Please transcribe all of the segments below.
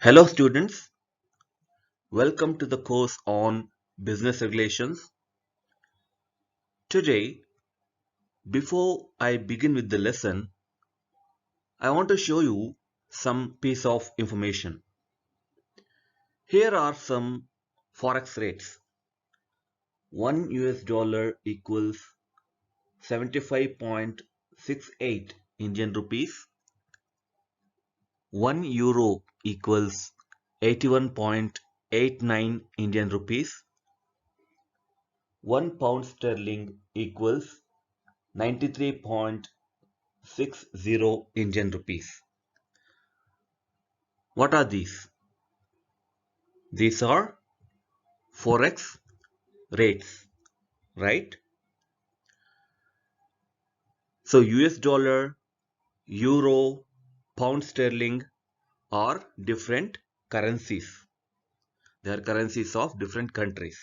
Hello students, welcome to the course on business regulations. Today, before I begin with the lesson, I want to show you some piece of information. Here are some forex rates. 1 US dollar equals 75.68 Indian rupees. 1 euro equals 81.89 Indian rupees. 1 pound sterling equals 93.60 Indian rupees. What are these? These are forex rates, right? So US dollar, euro, pound sterling are different currencies. They are currencies of different countries.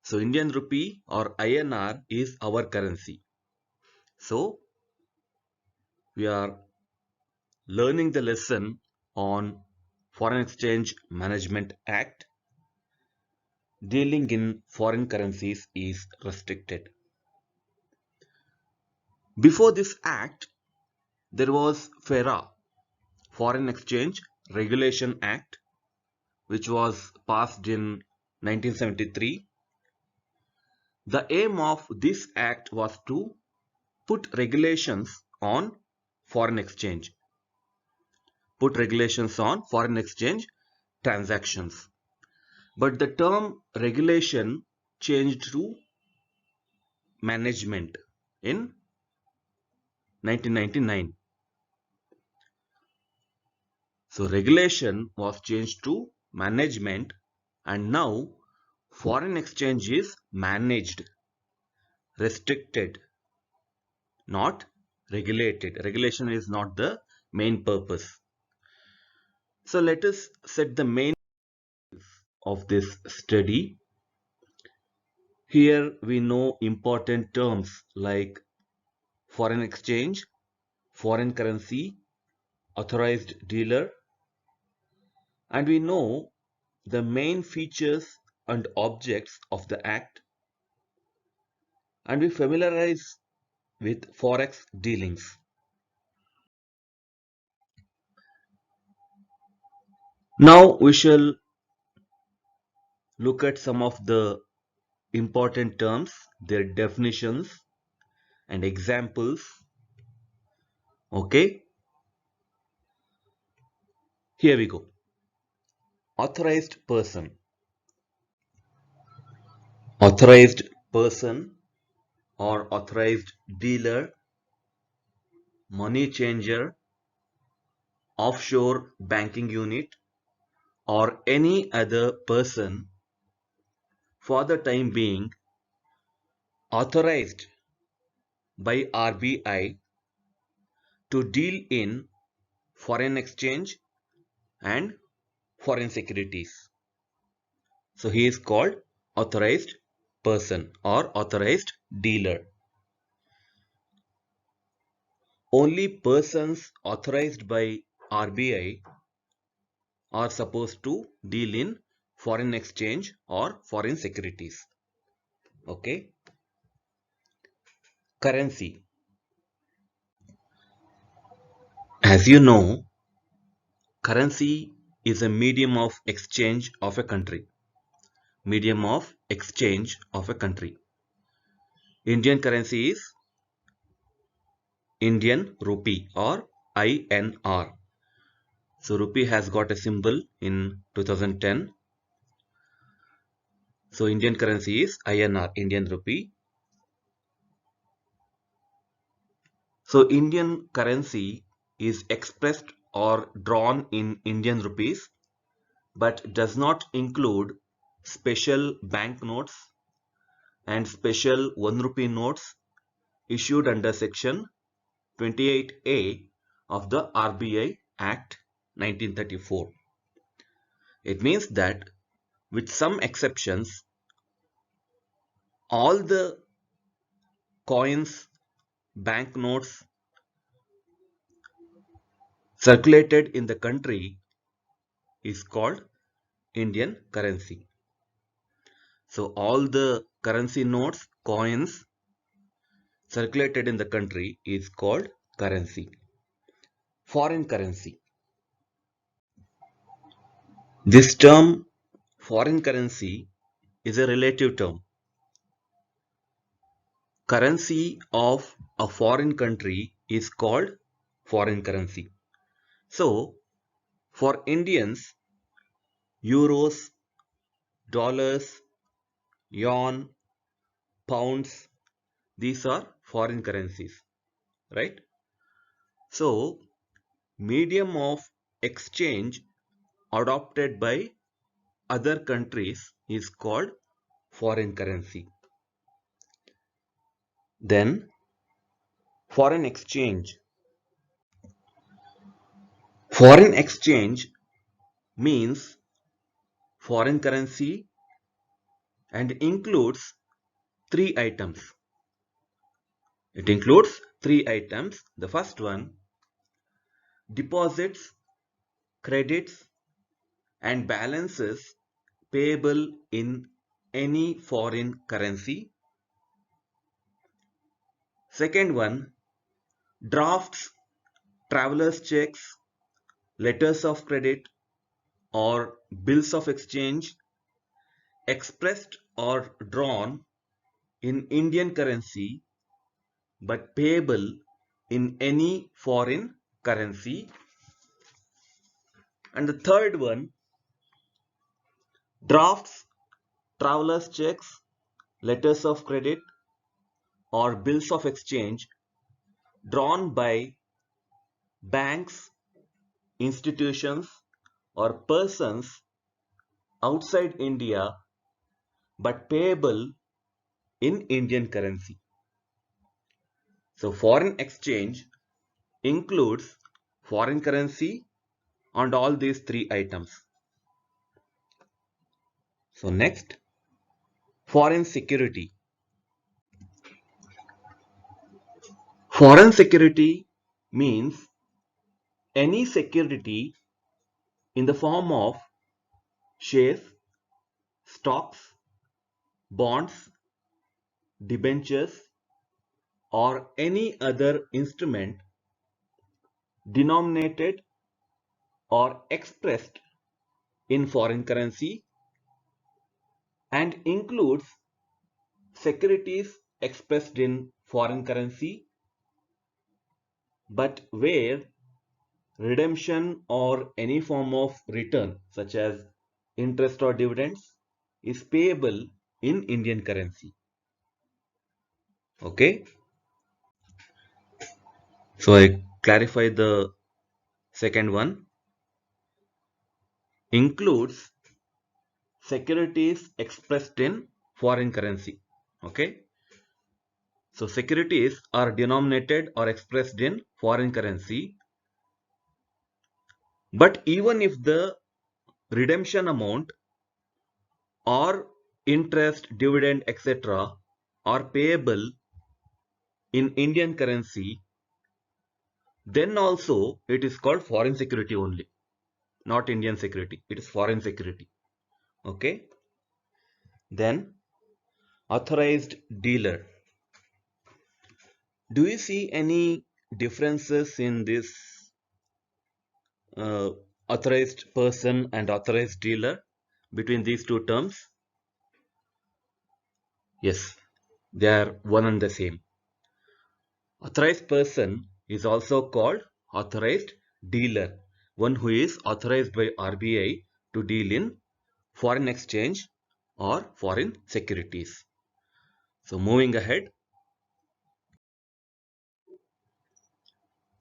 So Indian rupee or INR is our currency. So we are learning the lesson on Foreign Exchange Management Act. Dealing in foreign currencies is restricted. Before this act, there was FERA, Foreign Exchange Regulation Act, which was passed in 1973. The aim of this act was to put regulations on foreign exchange, transactions. But the term regulation changed to management in 1999. So regulation was changed to management, and now foreign exchange is managed, restricted, not regulated. Regulation is not the main purpose. So let us set the main of this study. Here we know important terms like foreign exchange, foreign currency, authorized dealer, and we know the main features and objects of the act, and we familiarize with forex dealings. Now we shall look at some of the important terms, their definitions and examples. Okay, here we go. Authorized person. Authorized person or authorized dealer, money changer, offshore banking unit, or any other person for the time being authorized by RBI to deal in foreign exchange and foreign securities. So he is called authorized person or authorized dealer. Only persons authorized by RBI are supposed to deal in foreign exchange or foreign securities. Okay. Currency. As you know, currency is a medium of exchange of a country. Medium of exchange of a country. Indian currency is Indian rupee or INR. So rupee has got a symbol in 2010. So Indian currency is INR, Indian rupee. So Indian currency is expressed or drawn in Indian rupees, but does not include special banknotes and special 1 rupee notes issued under section 28A of the RBI Act 1934. It means that with some exceptions, all the coins, banknotes circulated in the country is called Indian currency. So all the currency notes, coins circulated in the country is called currency. Foreign currency. This term foreign currency is a relative term. Currency of a foreign country is called foreign currency. So for Indians, euros, dollars, yuan, pounds, these are foreign currencies, right? So medium of exchange adopted by other countries is called foreign currency. Then foreign exchange. Foreign exchange means foreign currency and includes three items. It includes three items. The first one, deposits, credits, and balances payable in any foreign currency. Second one, drafts, travelers' checks, letters of credit, or bills of exchange expressed or drawn in Indian currency but payable in any foreign currency. And the third one, drafts, travelers' checks, letters of credit, or bills of exchange drawn by banks, institutions, or persons outside India but payable in Indian currency. So foreign exchange includes foreign currency and all these three items. So next, foreign security. Foreign security means any security in the form of shares, stocks, bonds, debentures, or any other instrument denominated or expressed in foreign currency and includes securities expressed in foreign currency but where redemption or any form of return such as interest or dividends is payable in Indian currency. Okay, so I clarify the second one. Includes securities expressed in foreign currency. Okay, so securities are denominated or expressed in foreign currency, but even if the redemption amount or interest, dividend, etc. are payable in Indian currency, then also it is called foreign security only, not Indian security. It is foreign security. Okay. Then authorized dealer. Do you see any differences in this uh, authorized person and authorized dealer between these two terms? Yes, they are one and the same. Authorized person is also called authorized dealer, one who is authorized by RBI to deal in foreign exchange or foreign securities. So moving ahead.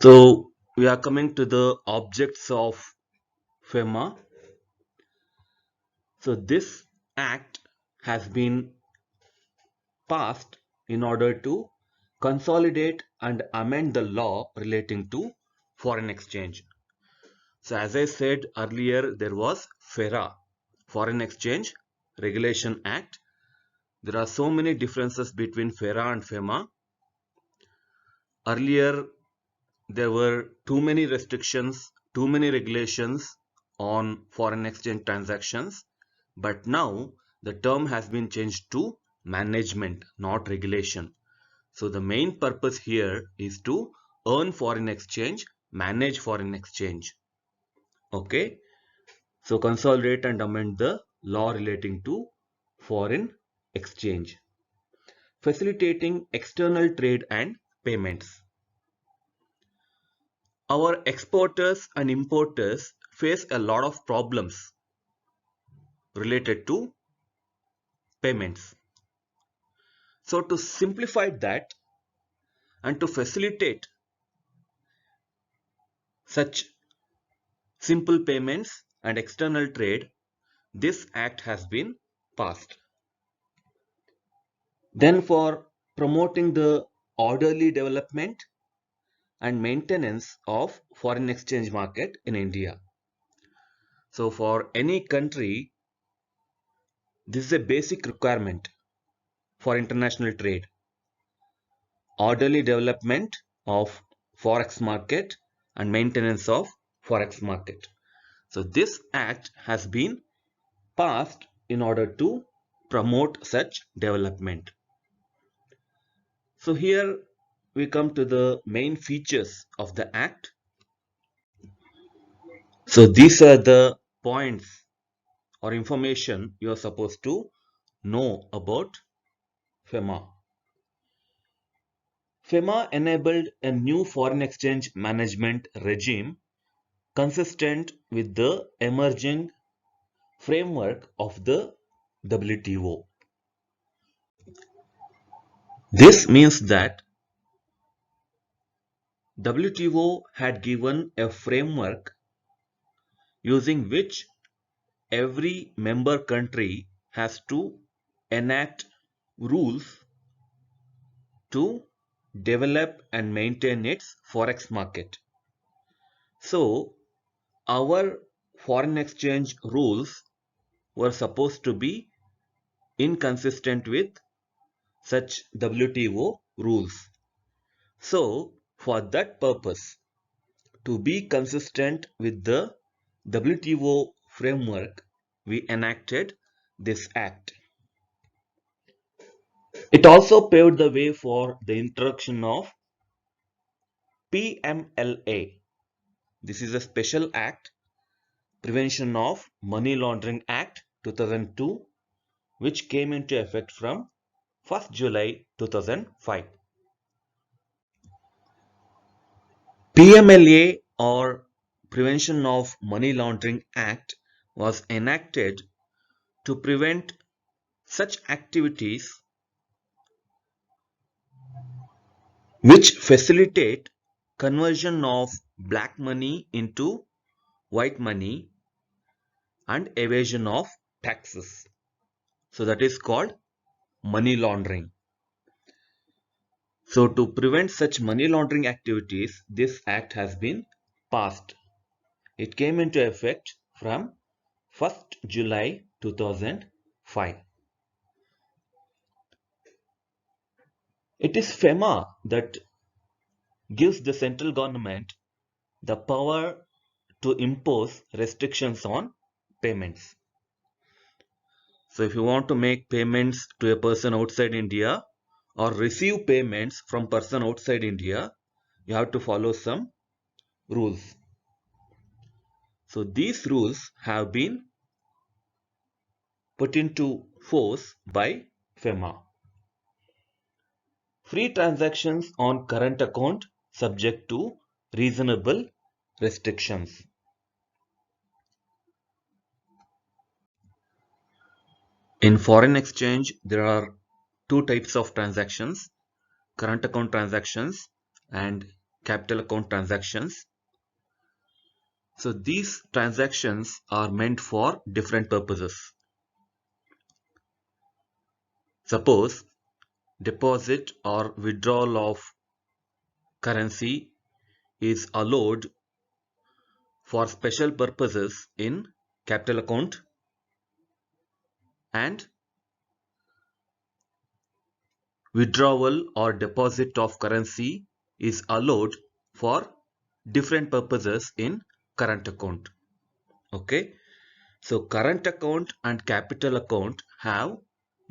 So we are coming to the objects of FEMA. So this act has been passed in order to consolidate and amend the law relating to foreign exchange. So as I said earlier, there was FERA, Foreign Exchange Regulation Act. There are so many differences between FERA and FEMA. Earlier, there were too many restrictions, too many regulations on foreign exchange transactions, but now the term has been changed to management, not regulation. So the main purpose here is to earn foreign exchange, manage foreign exchange. Okay, so consolidate and amend the law relating to foreign exchange. Facilitating external trade and payments. Our exporters and importers face a lot of problems related to payments. So to simplify that and to facilitate such simple payments and external trade, this act has been passed. Then for promoting the orderly development and maintenance of foreign exchange market in India. So for any country, this is a basic requirement for international trade. Orderly development of forex market and maintenance of forex market. So this act has been passed in order to promote such development. So here we come to the main features of the act. So these are the points or information you are supposed to know about FEMA. FEMA enabled a new foreign exchange management regime consistent with the emerging framework of the WTO. This means that WTO had given a framework using which every member country has to enact rules to develop and maintain its forex market. So our foreign exchange rules were supposed to be inconsistent with such WTO rules. So for that purpose, to be consistent with the WTO framework, we enacted this act. It also paved the way for the introduction of PMLA. This is a special act, Prevention of Money Laundering Act 2002, which came into effect from 1st July 2005. PMLA or Prevention of Money Laundering Act was enacted to prevent such activities which facilitate conversion of black money into white money and evasion of taxes. So that is called money laundering. So to prevent such money laundering activities, this act has been passed. It came into effect from 1st July 2005. It is FEMA that gives the central government the power to impose restrictions on payments. So if you want to make payments to a person outside India or receive payments from person outside India, you have to follow some rules. So these rules have been put into force by FEMA. Free transactions on current account subject to reasonable restrictions. In foreign exchange, there are two types of transactions, current account transactions and capital account transactions. So these transactions are meant for different purposes. Suppose deposit or withdrawal of currency is allowed for special purposes in capital account, and withdrawal or deposit of currency is allowed for different purposes in current account. Okay, so current account and capital account have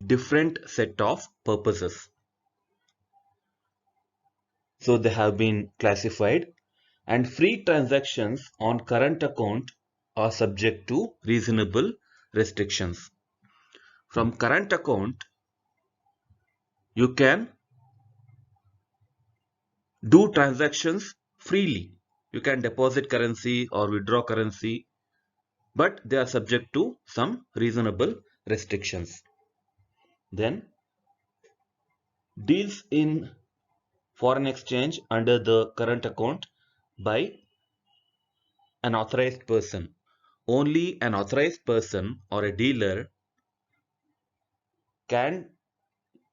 different set of purposes. So they have been classified, and free transactions on current account are subject to reasonable restrictions. From current account, you can do transactions freely. You can deposit currency or withdraw currency, but they are subject to some reasonable restrictions. Then deals in foreign exchange under the current account by an authorized person. Only an authorized person or a dealer can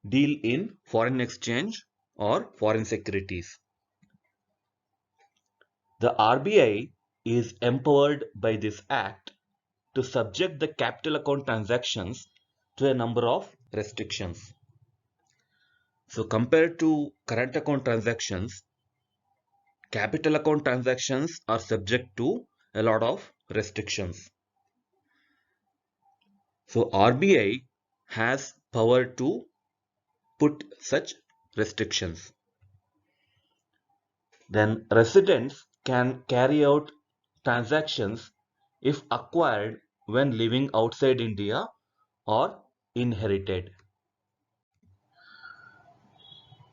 deal in foreign exchange or foreign securities. The RBI is empowered by this act to subject the capital account transactions to a number of restrictions. So compared to current account transactions, capital account transactions are subject to a lot of restrictions. So RBI has power to put such restrictions. Then residents can carry out transactions if acquired when living outside India or inherited.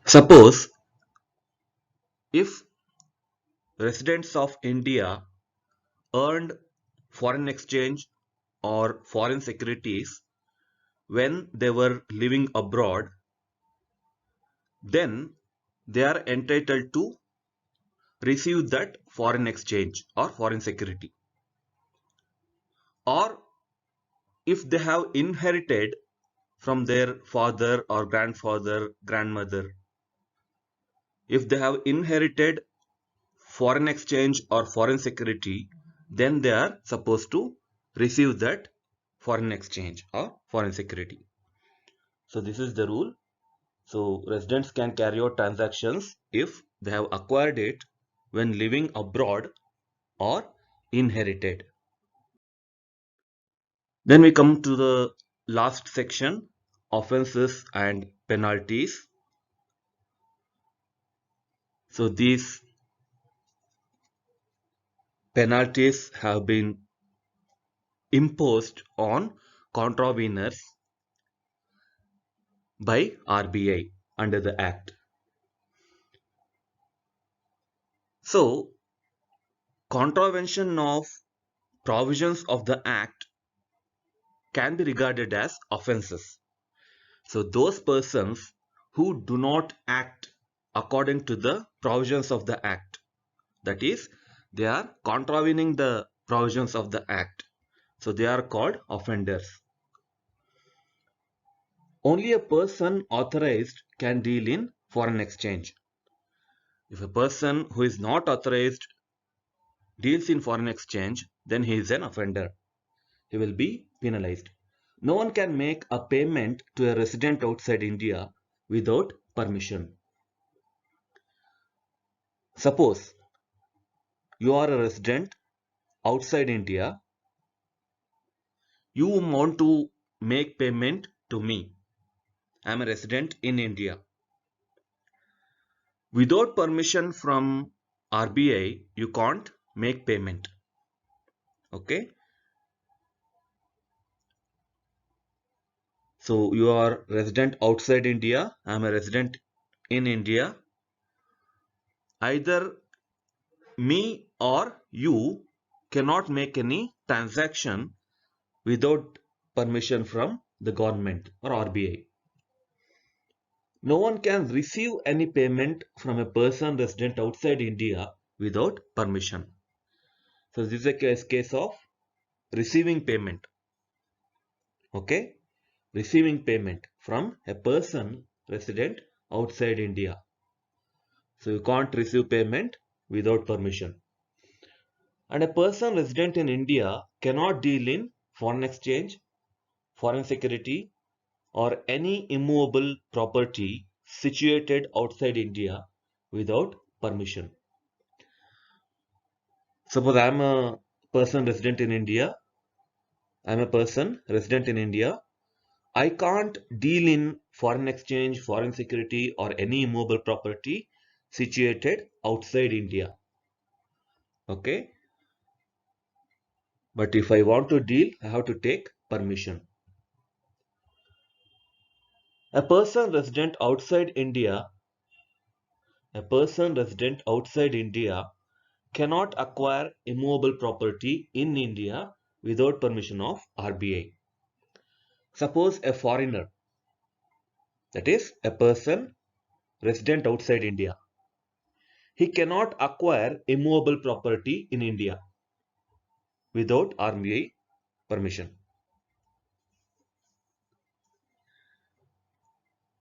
Suppose if residents of India earned foreign exchange or foreign securities when they were living abroad, then they are entitled to receive that foreign exchange or foreign security. Or if they have inherited from their father or grandfather, grandmother, if they have inherited foreign exchange or foreign security, then they are supposed to receive that foreign exchange or foreign security. So this is the rule. So residents can carry out transactions if they have acquired it when living abroad or inherited. Then we come to the last section, offenses and penalties. So these penalties have been imposed on contraveners by RBI under the Act. So contravention of provisions of the Act can be regarded as offenses. So those persons who do not act according to the provisions of the Act, that is, they are contravening the provisions of the Act. So they are called offenders. Only a person authorized can deal in foreign exchange. If a person who is not authorized deals in foreign exchange, then he is an offender. He will be penalized. No one can make a payment to a resident outside India without permission. Suppose you are a resident outside India, you want to make payment to me. I am a resident in India. Without permission from RBI, you can't make payment. Okay. So you are resident outside India. I am a resident in India. Either me or you cannot make any transaction without permission from the government or RBI. No one can receive any payment from a person resident outside India without permission. So this is a case of receiving payment. Okay, receiving payment from a person resident outside India. So you can't receive payment without permission. And a person resident in India cannot deal in foreign exchange, foreign security, or any immovable property situated outside India without permission. Suppose I am a person resident in India. I'm a person resident in India. I can't deal in foreign exchange, foreign security, or any immovable property situated outside India. Okay. But if I want to deal, I have to take permission. A person resident outside India, a person resident outside India cannot acquire immovable property in India without permission of RBI. Suppose a foreigner, that is a person resident outside India, he cannot acquire immovable property in India without RBI permission.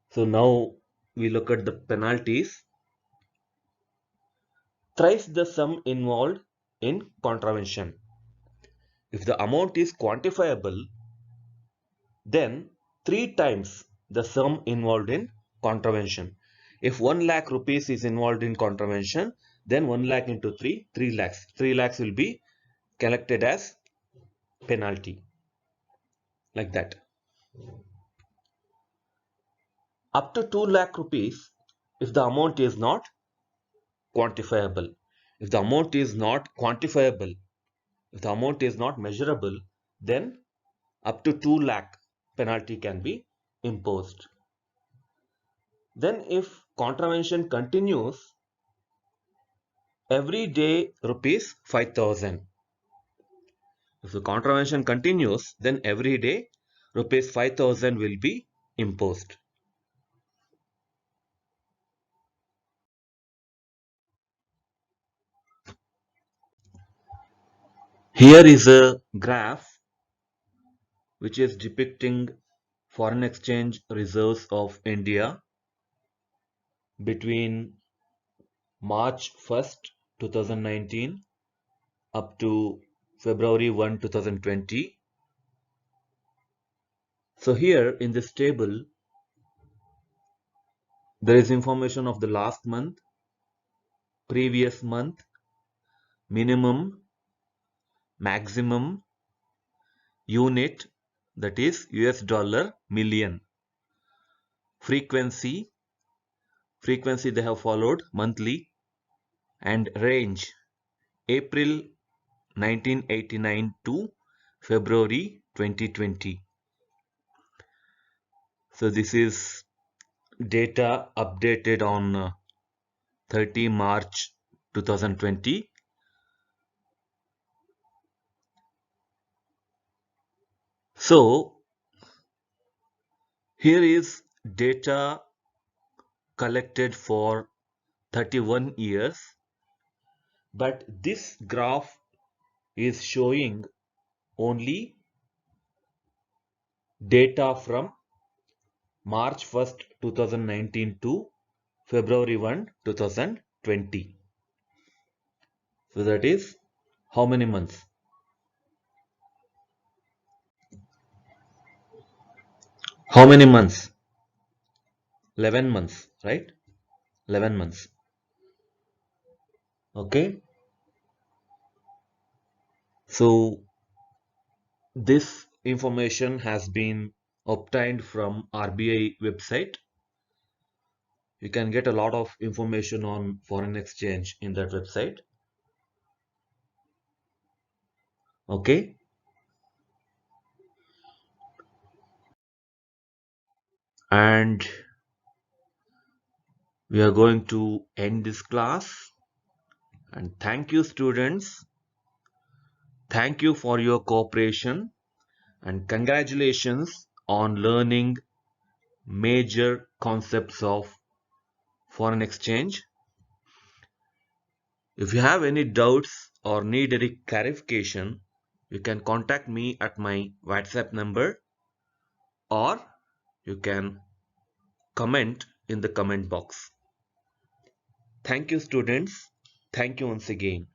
So now we look at the penalties. Thrice the sum involved in contravention. If the amount is quantifiable, then 3 times the sum involved in contravention. If 1 lakh rupees is involved in contravention, then 1 lakh into 3, 3 lakhs. 3 lakhs will be collected as penalty. Like that. Up to 2 lakh rupees if the amount is not quantifiable. If the amount is not quantifiable, if the amount is not measurable, then up to 2 lakh penalty can be imposed. Then if contravention continues, every day rupees 5,000. If the contravention continues, then every day rupees 5,000 will be imposed. Here is a graph which is depicting foreign exchange reserves of India between March 1st, 2019 up to February 1, 2020. So here in this table, there is information of the last month, previous month, minimum, maximum, unit, that is US dollar, million, frequency they have followed monthly, and range April 1989 to February 2020. So this is data updated on 30 March 2020. So here is data collected for 31 years, but this graph is showing only data from March 1st, 2019 to February 1, 2020. So that is how many months? How many months? 11 months, right? 11 months. Okay. So this information has been obtained from RBI website. You can get a lot of information on foreign exchange in that website. Okay. And we are going to end this class. And thank you, students. Thank you for your cooperation and congratulations on learning major concepts of foreign exchange. If you have any doubts or need any clarification, you can contact me at my WhatsApp number, or you can comment in the comment box. Thank you, students. Thank you once again.